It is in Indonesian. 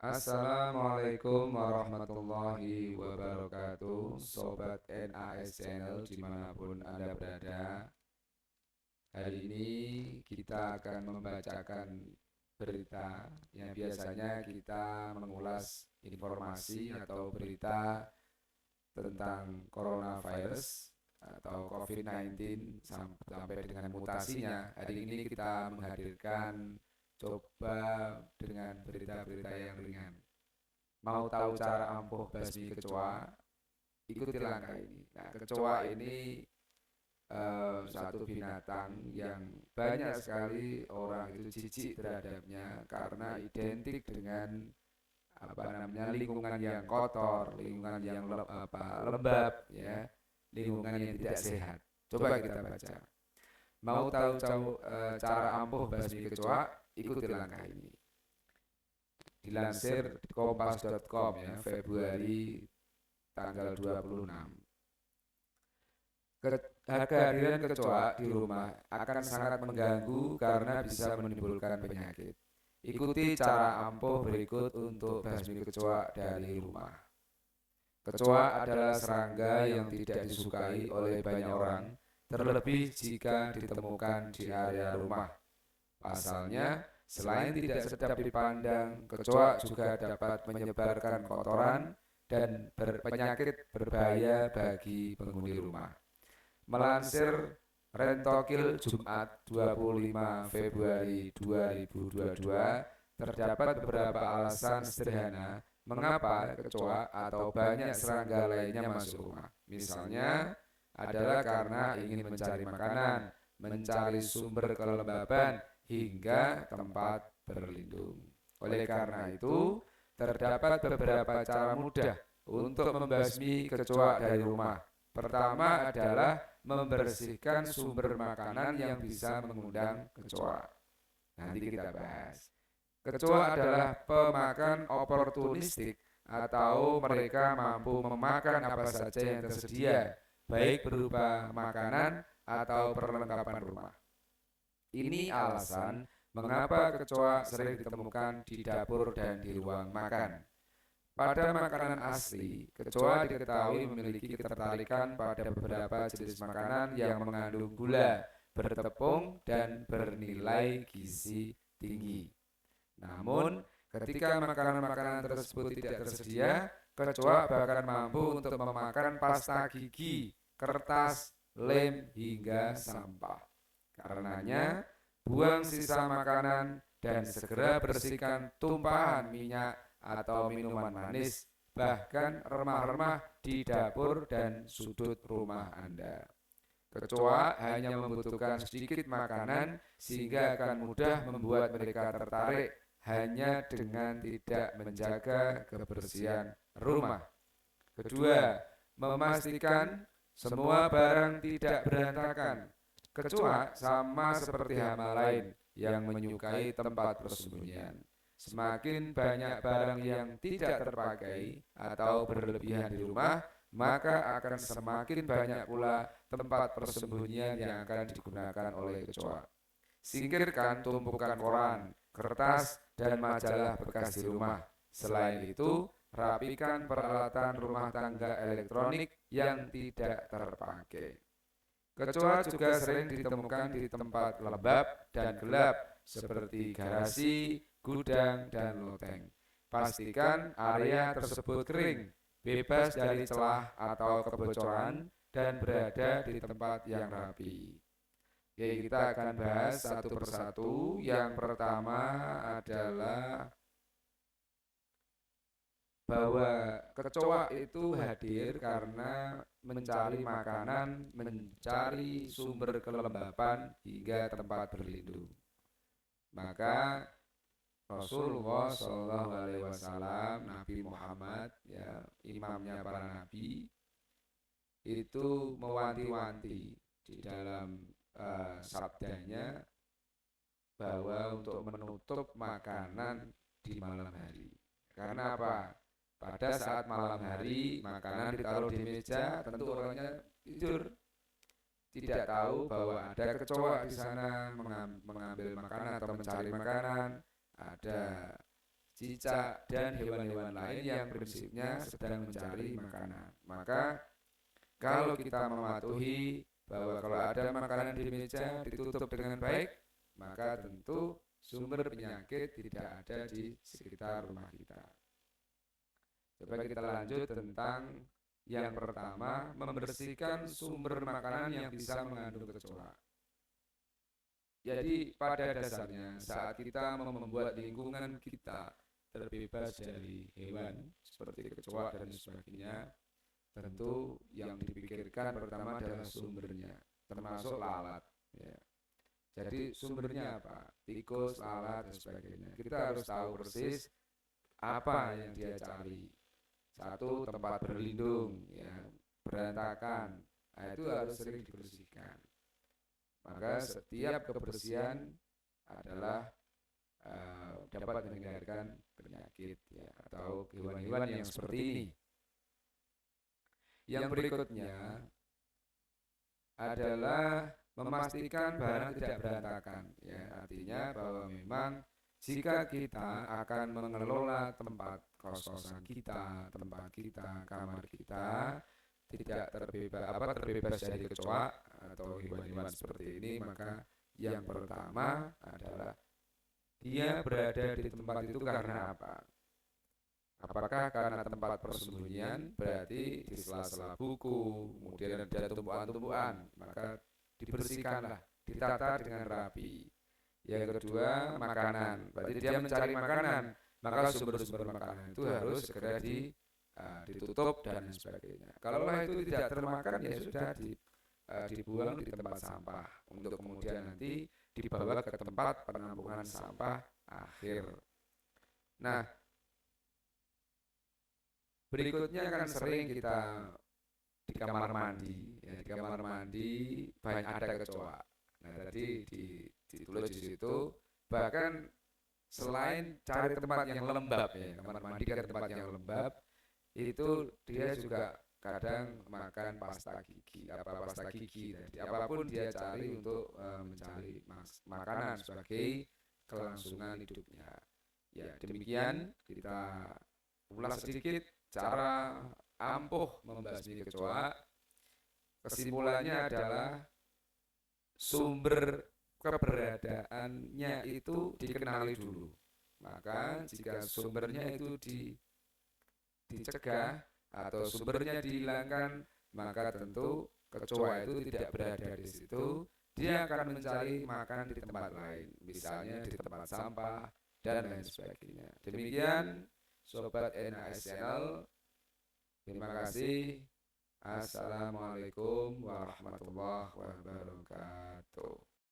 Assalamualaikum warahmatullahi wabarakatuh, Sobat NAS Channel dimanapun Anda berada. Hari ini kita akan membacakan berita yang biasanya kita mengulas informasi atau berita tentang coronavirus atau COVID-19 sampai dengan mutasinya. Hari ini kita menghadirkan coba dengan berita-berita yang ringan. Mau tahu cara ampuh basmi kecoa? Ikuti langkah ini. Nah, kecoa ini satu binatang yang banyak sekali orang itu jijik terhadapnya karena identik dengan lingkungan yang kotor, lingkungan yang lembab, ya, lingkungan yang tidak sehat. Coba kita baca. Mau tahu cara ampuh basmi kecoa? Ikuti langkah ini. Dilansir kompas.com, ya, Februari tanggal 26. Kehadiran kecoa di rumah akan sangat mengganggu karena bisa menimbulkan penyakit. Ikuti cara ampuh berikut untuk basmi kecoa dari rumah. Kecoa adalah serangga yang tidak disukai oleh banyak orang, terlebih jika ditemukan di area rumah. Pasalnya, selain tidak sedap dipandang, kecoa juga dapat menyebarkan kotoran dan penyakit berbahaya bagi penghuni rumah. Melansir Rentokil Jumat 25 Februari 2022, terdapat beberapa alasan sederhana mengapa kecoa atau banyak serangga lainnya masuk rumah. Misalnya adalah karena ingin mencari makanan, mencari sumber kelembaban, hingga tempat berlindung. Oleh karena itu, terdapat beberapa cara mudah untuk membasmi kecoa dari rumah. Pertama adalah membersihkan sumber makanan yang bisa mengundang kecoa. Nanti kita bahas. Kecoa adalah pemakan oportunistik atau mereka mampu memakan apa saja yang tersedia, baik berupa makanan atau perlengkapan rumah. Ini alasan mengapa kecoa sering ditemukan di dapur dan di ruang makan. Pada makanan asli, kecoa diketahui memiliki ketertarikan pada beberapa jenis makanan yang mengandung gula, bertepung, dan bernilai gizi tinggi. Namun, ketika makanan-makanan tersebut tidak tersedia, kecoa bahkan mampu untuk memakan pasta gigi, kertas, lem, hingga sampah. Karenanya, buang sisa makanan dan segera bersihkan tumpahan minyak atau minuman manis, bahkan remah-remah di dapur dan sudut rumah Anda. Kecoa hanya membutuhkan sedikit makanan sehingga akan mudah membuat mereka tertarik hanya dengan tidak menjaga kebersihan rumah. Kedua, memastikan semua barang tidak berantakan. Kecoa sama seperti hama lain yang menyukai tempat persembunyian. Semakin banyak barang yang tidak terpakai atau berlebihan di rumah, maka akan semakin banyak pula tempat persembunyian yang akan digunakan oleh kecoa. Singkirkan tumpukan koran, kertas, dan majalah bekas di rumah. Selain itu, rapikan peralatan rumah tangga elektronik yang tidak terpakai. Kecoa juga sering ditemukan di tempat lembab dan gelap seperti garasi, gudang, dan loteng. Pastikan area tersebut kering, bebas dari celah atau kebocoran, dan berada di tempat yang rapi. Oke, kita akan bahas satu persatu. Yang pertama adalah bahwa kecoa itu hadir karena mencari makanan, mencari sumber kelembapan hingga tempat berlindung. Maka Rasulullah Shallallahu Alaihi Wasallam, Nabi Muhammad, ya, imamnya para nabi, itu mewanti-wanti di dalam sabdanya bahwa untuk menutup makanan di malam hari. Karena apa? Pada saat malam hari makanan ditaruh di meja, tentu orangnya tidur, tidak tahu bahwa ada kecoa di sana mengambil makanan atau mencari makanan. Ada cicak, dan hewan-hewan lain yang prinsipnya sedang mencari makanan. Maka kalau kita mematuhi bahwa kalau ada makanan di meja ditutup dengan baik, maka tentu sumber penyakit tidak ada di sekitar rumah kita. Coba kita lanjut tentang yang pertama, membersihkan sumber makanan yang bisa mengandung kecoa. Jadi pada dasarnya saat kita membuat lingkungan kita terbebas dari hewan seperti kecoa dan sebagainya, tentu yang dipikirkan pertama adalah sumbernya, termasuk lalat. Ya. Jadi sumbernya apa? Tikus, lalat, dan sebagainya. Kita harus tahu persis apa yang dia cari. Satu, tempat berlindung, ya, berantakan. Nah, itu harus sering dibersihkan. Maka setiap kebersihan adalah dapat menghindarkan penyakit, ya, atau hewan-hewan yang seperti ini. Yang berikutnya adalah memastikan barang tidak berantakan, ya, artinya bahwa memang jika kita akan mengelola tempat kos-kosan kita, tempat kita, kamar kita tidak terbebas dari kecoa atau hewan-hewan seperti ini, maka yang pertama adalah dia berada di tempat itu karena apa? Apakah karena tempat persembunyian, berarti di sela-sela buku, kemudian ada tumpuan-tumpuan, maka dibersihkanlah, ditata dengan rapi. Yang kedua, makanan, berarti dia mencari makanan, maka sumber-sumber makanan itu harus segera ditutup dan sebagainya. Kalau itu tidak termakan, ya sudah dibuang di tempat sampah untuk kemudian nanti dibawa ke tempat penampungan sampah akhir. Nah, berikutnya kan sering kita di kamar mandi, ya, di kamar mandi banyak ada kecoa. Nah, tadi ditulis di situ, bahkan selain cari tempat yang lembab, ya, kamar mandi kan tempat yang lembab, itu dia juga kadang makan pasta gigi, pasta gigi tadi, apapun dia cari untuk mencari makanan sebagai kelangsungan hidupnya. Ya, demikian kita ulas sedikit cara ampuh membasmi kecoa. Kesimpulannya adalah sumber keberadaannya itu dikenali dulu. Maka jika sumbernya itu dicegah atau sumbernya dihilangkan, maka tentu kecoa itu tidak berada di situ. Dia akan mencari makan di tempat lain, misalnya di tempat sampah dan lain sebagainya. Demikian Sobat NAS Channel. Terima kasih. Assalamualaikum warahmatullahi wabarakatuh.